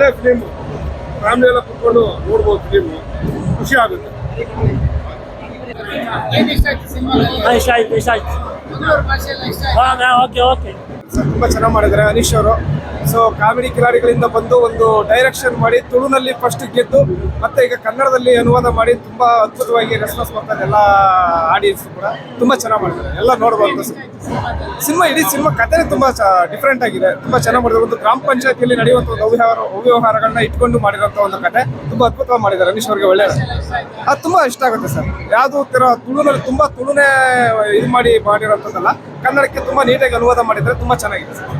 ಒಳ್ಳೆ film, family ಎಲ್ಲ ಕುತ್ಕೊಂಡು ನೋಡ್ಬೋದು. ಫಿಲಿಮ್ ಖುಷಿ ಆಗುತ್ತೆ. ಇಷ್ಟ ಆಯ್ತು. ಓಕೆ ತುಂಬಾ ಚೆನ್ನಾಗಿ ಮಾಡಿದ್ದಾರೆ ಅನೀಶ್ ಅವರು. ಸೊ ಕಾಮಿಡಿ ಕಿಲಾಡಿಗಳಿಂದ ಬಂದು ಒಂದು ಡೈರೆಕ್ಷನ್ ಮಾಡಿ ತುಳುನಲ್ಲಿ ಫಸ್ಟ್ ಗೆದ್ದು ಮತ್ತೆ ಈಗ ಕನ್ನಡದಲ್ಲಿ ಅನುವಾದ ಮಾಡಿ ತುಂಬಾ ಅದ್ಭುತವಾಗಿ ರೆಸ್ಪಾನ್ಸ್ ಮಾಡ್ತಾರೆ ಎಲ್ಲ ಆಡಿಯನ್ಸ್ ಕೂಡ. ತುಂಬಾ ಚೆನ್ನಾಗಿ ಮಾಡಿದ್ದಾರೆ, ಎಲ್ಲ ನೋಡ್ಬೋದು. ಇಡೀ ಸಿನಿಮಾ ಕಥೆನೇ ತುಂಬಾ ಡಿಫ್ರೆಂಟ್ ಆಗಿದೆ, ತುಂಬಾ ಚೆನ್ನಾಗಿ ಮಾಡಿದ್ದಾರೆ. ಒಂದು ಗ್ರಾಮ ಪಂಚಾಯತಿಯಲ್ಲಿ ನಡೆಯುವಂಥ ಒಂದು ಅವ್ಯವಹಾರಗಳನ್ನ ಇಟ್ಕೊಂಡು ಮಾಡಿರೋಂಥ ಒಂದು ಕಥೆ ತುಂಬಾ ಅದ್ಭುತವಾಗಿ ಮಾಡಿದ್ದಾರೆ. ಅನೀಶ್ ಅವ್ರಿಗೆ ಒಳ್ಳೆ ಅದು ತುಂಬಾ ಇಷ್ಟ ಆಗುತ್ತೆ ಸರ್. ಯಾವುದು ತರ ತುಳುನಲ್ಲಿ ತುಂಬಾ ತುಳುನೇ ಇದು ಮಾಡಿರೋಂಥದ್ದಲ್ಲ, ಕನ್ನಡಕ್ಕೆ ತುಂಬಾ ನೀಟಾಗಿ ಅನುವಾದ ಮಾಡಿದ್ದಾರೆ. ತುಂಬಾ ಚೆನ್ನಾಗಿದೆ ಸರ್.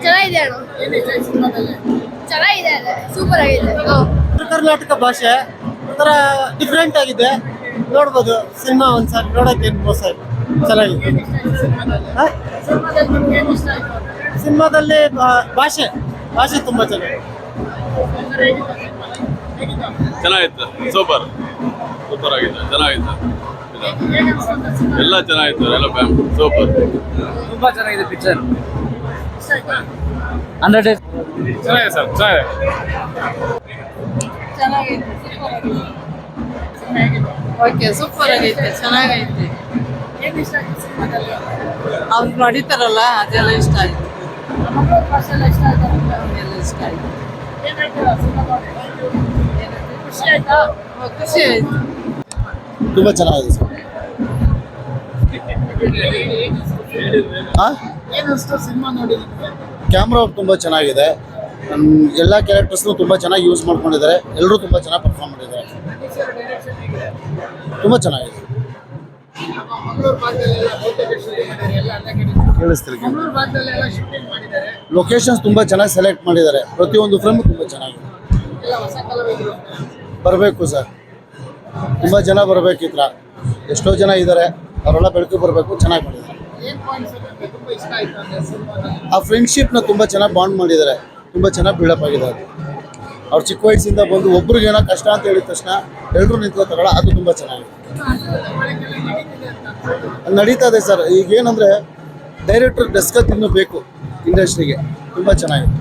ಚೆನ್ನಾಗಿದೆ, ಸೂಪರ್ ಆಗಿದೆ. ಕರ್ನಾಟಕ ಭಾಷೆ ಒಂಥರ ಡಿಫ್ರೆಂಟ್ ಆಗಿದೆ, ನೋಡ್ಬೋದು. ಸಿನಿಮಾ ಒಂದ್ಸಲ ನೋಡೋಕೆ ಏನು ಮೋಸ ಇಲ್ಲ, ಚೆನ್ನಾಗಿದೆ. ಸಿನಿಮಾದಲ್ಲಿ ಭಾಷೆ ತುಂಬಾ ಚೆನ್ನಾಗಿತ್ತು. ಸೂಪರ್ ಆಗಿದೆ, ಚೆನ್ನಾಗಿತ್ತು. ಎಲ್ಲ ಚೆನ್ನಾಗಿತ್ತು, ಎಲ್ಲ ಸೂಪರ್. ತುಂಬಾ ಚೆನ್ನಾಗಿದೆ ಪಿಕ್ಚರ್. 100 ಚೆನ್ನಾಗಿದೆ ಸರ್, ಓಕೆ, ಸೂಪರ್ ಆಗೈತೆ, ಚೆನ್ನಾಗೈತೆ. ಅವ್ರು ನಡೀತಾರಲ್ಲ ಅದೆಲ್ಲ ಇಷ್ಟ ಆಯ್ತು, ಇಷ್ಟ ಆಯ್ತು. ಖುಷಿ ಆಯ್ತು. ತುಂಬಾ ಚೆನ್ನಾಗಿದೆ ಸರ್. ಕ್ಯಾಮ್ರಾ ವರ್ಕ್ ತುಂಬಾ ಚೆನ್ನಾಗಿದೆ. ಎಲ್ಲ ಕ್ಯಾರೆಕ್ಟರ್ಸ್ನು ತುಂಬಾ ಚೆನ್ನಾಗಿ ಯೂಸ್ ಮಾಡ್ಕೊಂಡಿದ್ದಾರೆ. ಎಲ್ಲರೂ ತುಂಬಾ ಚೆನ್ನಾಗಿ ಪರ್ಫಾರ್ಮ್ ಮಾಡಿದ್ದಾರೆ. ತುಂಬಾ ಚೆನ್ನಾಗಿದೆ. ಕೇಳಿಸ್ತಿಲ್ಲ. ಲೊಕೇಶನ್ಸ್ ತುಂಬಾ ಚೆನ್ನಾಗಿ ಸೆಲೆಕ್ಟ್ ಮಾಡಿದ್ದಾರೆ. ಪ್ರತಿಯೊಂದು ಫ್ರೇಮ್ ತುಂಬಾ ಚೆನ್ನಾಗಿದೆ. ಬರಬೇಕು ಸರ್, ತುಂಬಾ ಜನ ಬರಬೇಕು. ಈ ಥರ ಎಷ್ಟೋ ಜನ ಇದ್ದಾರೆ, ಅವರೆಲ್ಲ ಬೆಳಕು ಬರಬೇಕು. ಚೆನ್ನಾಗಿ ಮಾಡಿದ್ದಾರೆ. ಆ ಫ್ರೆಂಡ್ಶಿಪ್ನ ತುಂಬ ಚೆನ್ನಾಗಿ ಬಾಂಡ್ ಮಾಡಿದ್ದಾರೆ. ತುಂಬ ಚೆನ್ನಾಗಿ ಬಿಲ್ಡಪ್ ಆಗಿದೆ. ಅದು ಅವ್ರು ಚಿಕ್ಕ ವಯಸ್ಸಿಂದ ಬಂದು ಒಬ್ರಿಗೆ ಏನೋ ಕಷ್ಟ ಅಂತ ಹೇಳಿದ ತಕ್ಷಣ ಎಲ್ಲರೂ ನಿಂತ್ಕೋತಾರಲ್ಲ, ಅದು ತುಂಬ ಚೆನ್ನಾಗಿದೆ. ನಡೀತಾ ಇದೆ ಸರ್. ಈಗೇನಂದರೆ ಡೈರೆಕ್ಟರ್ ಡೆಸ್ಕತ್ ಇನ್ನೂ ಬೇಕು ಇಂಡಸ್ಟ್ರಿಗೆ. ತುಂಬ ಚೆನ್ನಾಗಿದೆ.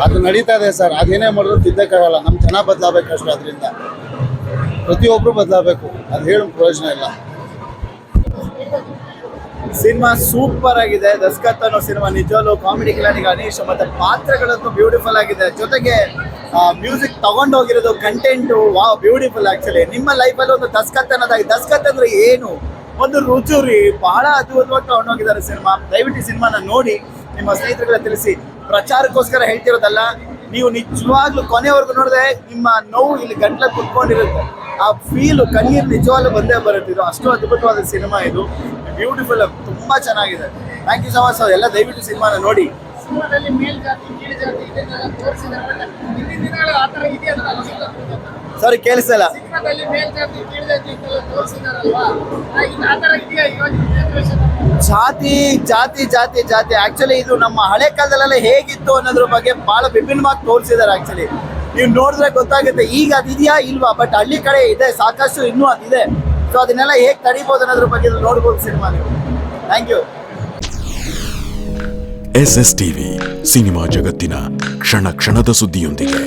ಅದು ನಡೀತಾ ಇದೆ ಸರ್. ಅದೇನೇ ಮಾಡಿದ್ರು ತಿದ್ದಕ್ಕಾಗಲ್ಲ. ನಮ್ಮ ಜನ ಬದಲಾಗಬೇಕಷ್ಟೇ. ಅದರಿಂದ ಪ್ರತಿಯೊಬ್ಬರು ಬದಲಾಗಬೇಕು. ಅದು ಹೇಳೋ ಪ್ರಯೋಜನ ಇಲ್ಲ. ಸಿನಿಮಾ ಸೂಪರ್ ಆಗಿದೆ. ದಸ್ಕತ್ ಅನ್ನೋ ಸಿನಿಮಾ ನಿಜವಾಗ್ಲೂ ಕಾಮಿಡಿ ಕಿಲಾಡಿಗೆ ಅನೀಶ್ ಮತ್ತೆ ಪಾತ್ರಗಳಂತೂ ಬ್ಯೂಟಿಫುಲ್ ಆಗಿದೆ. ಜೊತೆಗೆ ಮ್ಯೂಸಿಕ್ ತಗೊಂಡೋಗಿರೋದು, ಕಂಟೆಂಟು ವಾವ್ ಬ್ಯೂಟಿಫುಲ್. ಆಕ್ಚುಲಿ ನಿಮ್ಮ ಲೈಫಲ್ಲಿ ಒಂದು ದಸ್ಕತ್ ಅನ್ನೋದಾಗಿ, ದಸ್ಕತ್ ಅಂದ್ರೆ ಏನು, ಒಂದು ರುಚುರಿ ಬಹಳ ಅದ್ಭುತವಾಗಿ ತಗೊಂಡೋಗಿದ್ದಾರೆ ಸಿನಿಮಾ. ದಯವಿಟ್ಟು ಈ ಸಿನಿಮಾನ ನೋಡಿ, ನಿಮ್ಮ ಸ್ನೇಹಿತರುಗಳ ತಿಳಿಸಿ. ಪ್ರಚಾರಕ್ಕೋಸ್ಕರ ಹೇಳ್ತಿರೋದಲ್ಲ, ನೀವು ನಿಜವಾಗ್ಲೂ ಕೊನೆವರೆಗೂ ನೋಡಿದ್ರೆ ನಿಮ್ಮ ನೋವು ಇಲ್ಲಿ ಗಂಟ್ಲ ಕುತ್ಕೊಂಡಿರುತ್ತೆ. ಆ ಫೀಲು, ಕಣ್ಣೀರು ನಿಜವಾಗ್ಲೂ ಬಂದೇ ಬರುತ್ತೆ. ಇದು ಅಷ್ಟು ಅದ್ಭುತವಾದ ಸಿನಿಮಾ. ಇದು ಬ್ಯೂಟಿಫುಲ್, ತುಂಬಾ ಚೆನ್ನಾಗಿದೆ. Thank you so much. ಎಲ್ಲ ದಯವಿಟ್ಟು ಸಿನಿಮಾನ ನೋಡಿ. ಸಾರಿ ಕೇಳಿಸಲ್ಲ. ಜಾತಿ ಜಾತಿ ಜಾತಿ ಜಾತಿ ಆಕ್ಚುಲಿ ಇದು ನಮ್ಮ ಹಳೆ ಕಾಲದಲ್ಲೆಲ್ಲ ಹೇಗಿತ್ತು ಅನ್ನೋದ್ರ ಬಗ್ಗೆ ಬಹಳ ವಿಭಿನ್ನವಾಗಿ ತೋರಿಸಿದ್ದಾರೆ. ಆಕ್ಚುಲಿ ನೀವು ನೋಡಿದ್ರೆ ಗೊತ್ತಾಗುತ್ತೆ ಈಗ ಅದಿದೆಯಾ ಇಲ್ವಾ, ಬಟ್ ಹಳ್ಳಿ ಕಡೆ ಇದೆ ಸಾಕಷ್ಟು, ಇನ್ನೂ ಅದಿದೆ. ಸೊ ಅದನ್ನೆಲ್ಲ ಹೇಗೆ ತಡಿಬೋದು ಅನ್ನೋದ್ರ ಬಗ್ಗೆ ನೋಡ್ಬೋದು ಸಿನಿಮಾ ನೀವು. Thank you. SS TV cinema ಜಗತ್ತಿನ ಕ್ಷಣ ಕ್ಷಣದ ಸುದ್ದಿಯೊಂದಿಗೆ.